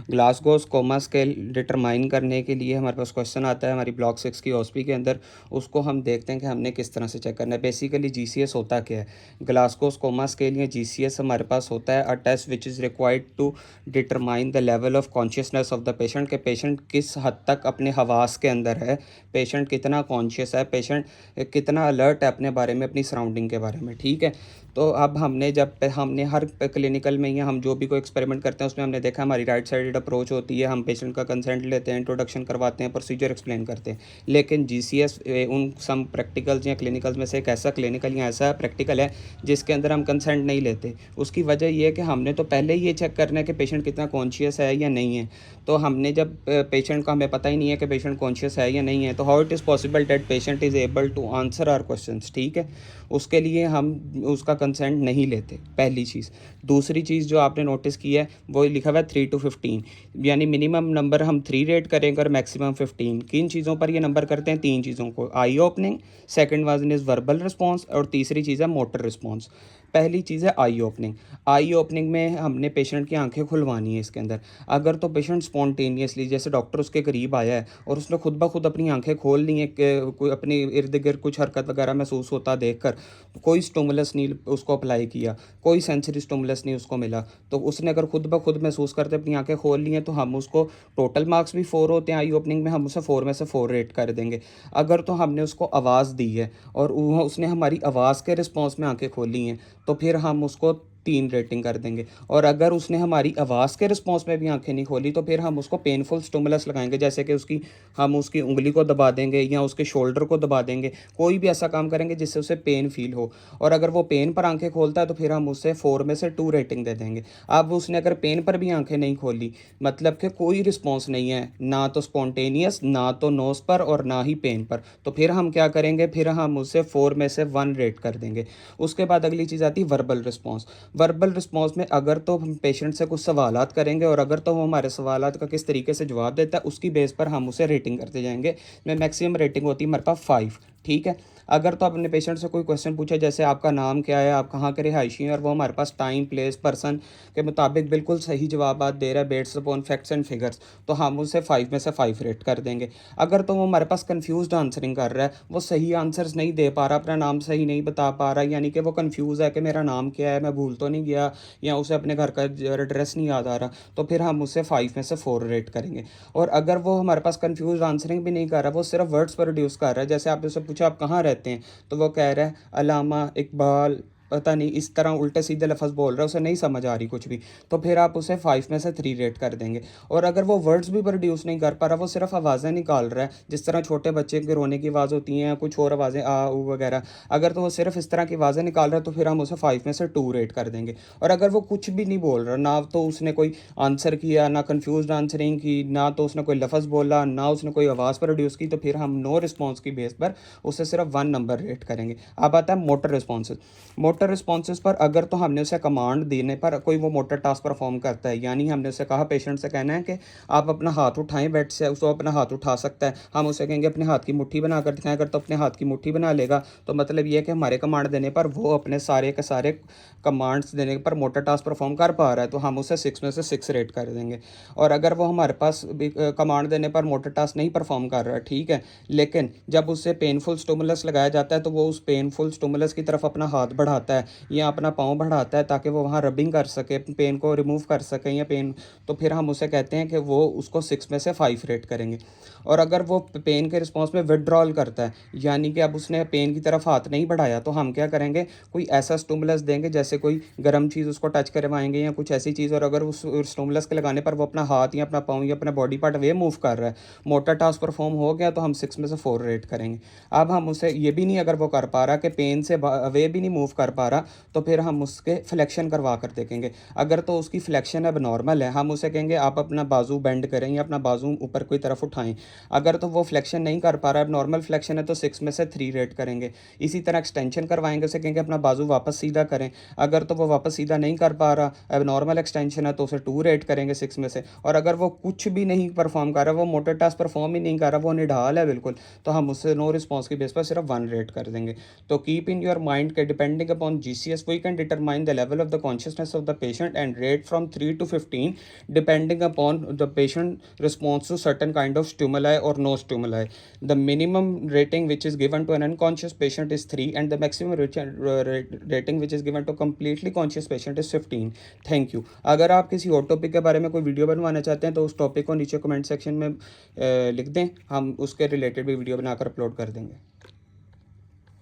Glasgow coma scale determine करने के लिए हमारे पास क्वेश्चन आता है हमारी ब्लॉक 6 की ओएसपी के अंदर। उसको हम देखते हैं कि हमने किस तरह से चेक करना है। बेसिकली जीसीएस होता क्या है? ग्लासगो कोमा स्केल या जीसीएस हमारे पास होता है a test which is required to determine the level of consciousness of the patient, के पेशेंट किस हद तक अपने हवास के अंदर है, पेशेंट कितना कॉन्शियस है, पेशेंट कितना अलर्ट है अपने बारे में, अपनी सराउंडिंग के बारे में। ठीक है, तो अब हमने हर क्लिनिकल में या हम जो भी कोई एक्सपेरिमेंट करते हैं उसमें हमने देखा हमारी राइट साइडेड अप्रोच होती है, हम पेशेंट का कंसेंट लेते हैं, इंट्रोडक्शन करवाते हैं, प्रोसीजर एक्सप्लेन करते हैं। लेकिन जीसीएस उन सम प्रैक्टिकल्स या क्लिनिकल्स में से एक ऐसा क्लिनिकल या ऐसा प्रैक्टिकल है जिसके अंदर हम कंसेंट नहीं लेते। उसकी वजह ये है कि हमने तो पहले ही ये चेक करना है कि पेशेंट कितना कॉन्शियस है या नहीं है। तो हमने जब पेशेंट को हमें पता ही नहीं है कि पेशेंट कॉन्शियस है या नहीं है, तो how it is possible that patient is able to answer our questions. ठीक है, उसके लिए हम उसका कंसेंट नहीं लेते, पहली चीज़। दूसरी चीज़ जो आपने नोटिस की है वो लिखा हुआ है 3 to 15, यानी मिनिमम नंबर हम 3 रेट करेंगे और मैक्सिमम 15। किन चीज़ों पर ये नंबर करते हैं? 3 चीज़ों को, eye opening, second one is verbal response और तीसरी चीज़ है मोटर रिस्पॉन्स। पहली चीज़ है आई ओपनिंग। आई ओपनिंग में हमने पेशेंट की आंखें खुलवानी है इसके अंदर। अगर तो पेशेंट स्पॉन्टेनियसली, जैसे डॉक्टर उसके करीब आया है और उसने खुद ब खुद अपनी आंखें खोल ली हैं कि कोई अपने इर्द गिर्द कुछ हरकत वगैरह महसूस होता देखकर, कोई स्टिमुलस नहीं उसको अप्लाई किया, कोई सेंसरी स्टिमुलस नहीं उसको मिला, तो उसने अगर खुद ब खुद महसूस करते अपनी आंखें खोल ली हैं, तो हम उसको, टोटल मार्क्स भी 4 होते हैं आई ओपनिंग में, हम उसे 4 में से 4 रेट कर देंगे। अगर तो हमने उसको आवाज़ दी है और उसने हमारी आवाज़ के रिस्पॉन्स में आंखें खोली हैं, तो फिर हम उसको 3 रेटिंग कर देंगे। और अगर उसने हमारी आवाज़ के रिस्पॉन्स में भी आंखें नहीं खोली, तो फिर हम उसको पेनफुल स्टिमुलस लगाएंगे, जैसे कि हम उसकी उंगली को दबा देंगे या उसके शोल्डर को दबा देंगे, कोई भी ऐसा काम करेंगे जिससे उसे पेन फील हो। और अगर वो पेन पर आंखें खोलता है तो फिर हम उसे 4 में से 2 रेटिंग दे देंगे। अब उसने अगर पेन पर भी आंखें नहीं खोली, मतलब कि कोई रिस्पॉन्स नहीं है, ना तो स्पॉन्टेनियस, ना तो नोज पर और ना ही पेन पर, तो फिर हम क्या करेंगे? फिर हम उसे 4 में से 1 रेट कर देंगे। उसके बाद अगली चीज़ आती है वर्बल रिस्पॉन्स। वर्बल रिस्पॉन्स में अगर तो हम पेशेंट से कुछ सवालात करेंगे और अगर तो वो हमारे सवालात का किस तरीके से जवाब देता है, उसकी बेस पर हम उसे रेटिंग करते जाएंगे। में मैक्सिमम रेटिंग होती है हमारे पास 5। ठीक है, अगर तो अपने पेशेंट से कोई क्वेश्चन पूछे, जैसे आपका नाम क्या है, आप कहाँ के रिहायशी हैं, और वो हमारे पास टाइम, प्लेस, पर्सन के मुताबिक बिल्कुल सही जवाब दे रहा है based upon facts and figures, तो हम उसे 5 में से 5 रेट कर देंगे। अगर तो वो हमारे पास कंफ्यूज्ड आंसरिंग कर रहा है, वो सही आंसर्स नहीं दे पा रहा, अपना नाम सही नहीं बता पा रहा, यानी कि वो कंफ्यूज है कि मेरा नाम क्या है, मैं भूल तो नहीं गया, या उसे अपने घर का एड्रेस नहीं याद आ रहा, तो फिर हम उसे 5 में से 4 रेट करेंगे। और अगर वो हमारे पास कंफ्यूज आंसरिंग भी नहीं कर रहा, वो सिर्फ वर्ड्स प्रोड्यूस कर रहा है, जैसे आपने उससे पूछा आप कहाँ रहते हैं, तो वो कह रहा है अलामा इकबाल, पता नहीं इस तरह उल्टे सीधे लफ्ज़ बोल रहा है, उसे नहीं समझ आ रही कुछ भी, तो फिर आप उसे 5 में से 3 रेट कर देंगे। और अगर वो वर्ड्स भी प्रोड्यूस नहीं कर पा रहा, वो सिर्फ आवाज़ें निकाल रहा है, जिस तरह छोटे बच्चे के रोने की आवाज़ होती हैं, कुछ और आवाज़ें आ ऊ वगैरह, अगर तो वो सिर्फ इस तरह की आवाज़ें निकाल रहा है, तो फिर हम उसे 5 में से 2 रेट कर देंगे। और अगर वो कुछ भी नहीं बोल रहा, ना तो उसने कोई आंसर किया, ना कन्फ्यूज आंसरिंग की, ना तो उसने कोई लफ्ज़ बोला, ना उसने कोई आवाज़ प्रोड्यूस की, तो फिर हम नो रिस्पॉन्स की बेस पर उसे सिर्फ 1 नंबर रेट करेंगे। अब आता है मोटर रिस्पॉन्सेज। मोटर रिस्पॉन्सेज पर अगर तो हमने उसे कमांड देने पर कोई वो मोटर टास्क परफॉर्म करता है, यानी हमने उसे कहा, पेशेंट से कहना है कि आप अपना हाथ उठाएं बेड से, उसको अपना हाथ उठा सकता है, हम उसे कहेंगे अपने हाथ की मुट्ठी बना कर दिखाएं, अगर तो अपने हाथ की मुट्ठी बना लेगा, तो मतलब ये है कि हमारे कमांड देने पर वो अपने सारे के सारे कमांड्स देने पर मोटर टास्क परफॉर्म कर पा रहा है, तो हम उसे 6 में से 6 रेट कर देंगे। और अगर वो हमारे पास कमांड देने पर मोटर टास्क नहीं परफॉर्म कर रहा है, ठीक है, लेकिन जब उससे पेनफुल स्टिमुलस लगाया जाता है, तो वो उस पेनफुल स्टिमुलस की तरफ अपना हाथ बढ़ाता है या अपना पाँव बढ़ाता है ताकि वो वहाँ रबिंग कर सके, पेन को रिमूव कर सके या पेन, तो फिर हम उसे कहते हैं कि वो उसको 6 में से 5 रेट करेंगे। और अगर वो पेन के रिस्पॉन्स में विड्रॉल करता है, यानी कि अब उसने पेन की तरफ हाथ नहीं बढ़ाया, तो हम क्या करेंगे? कोई ऐसा स्टिमुलस देंगे, जैसे कोई गर्म चीज़ उसको टच करवाएंगे या कुछ ऐसी चीज़, और अगर उस स्टिमुलस के लगाने पर वो अपना हाथ या अपना पाँव या अपना बॉडी पार्ट वे मूव कर रहा है, मोटर टास्क परफॉर्म हो गया, तो हम 6 में से 4 रेट करेंगे। अब हम उसे ये भी नहीं, अगर वो कर पा रहा कि पेन से वे भी नहीं मूव कर पा रहा, तो फिर हम उसके फ्लेक्शन करवा कर देखेंगे। अगर तो उसकी फ्लेक्शन अब नॉर्मल है, हम उसे कहेंगे आप अपना बाजू बेंड करें या अपना बाजू ऊपर की तरफ उठाएं। अगर तो वो फ्लेक्शन नहीं कर पा रहा है, नॉर्मल फ्लेक्शन है, तो 6 में से 3 रेट करेंगे। इसी तरह एक्सटेंशन करवाएंगे, उसे कहेंगे अपना बाजू वापस सीधा करें। अगर तो वो वापस सीधा नहीं कर पा रहा, अब नॉर्मल एक्सटेंशन है, तो उसे 2 रेट करेंगे 6 में से। और अगर वो कुछ भी नहीं परफॉर्म कर रहा, वो मोटर टास्क परफॉर्म ही नहीं कर रहा, वो निढाल है बिल्कुल, तो हम उससे नो रिस्पॉन्स की बेस पर सिर्फ 1 रेट कर देंगे। तो कीप इन योर माइंड के depending upon GCS, we can determine the level of the consciousness of the patient and rate from 3 to 15 depending upon the patient response to certain kind of stimuli or no stimuli. The minimum rating which is given to an unconscious patient is 3 and the maximum rating which is given to completely conscious patient is 15. Thank you. अगर आप किसी और topic के बारे में कोई video बनवाना चाहते हैं तो उस टॉपिक को नीचे कमेंट सेक्शन में लिख दें, हम उसके रिलेटेड भी वीडियो बनाकर अपलोड कर देंगे.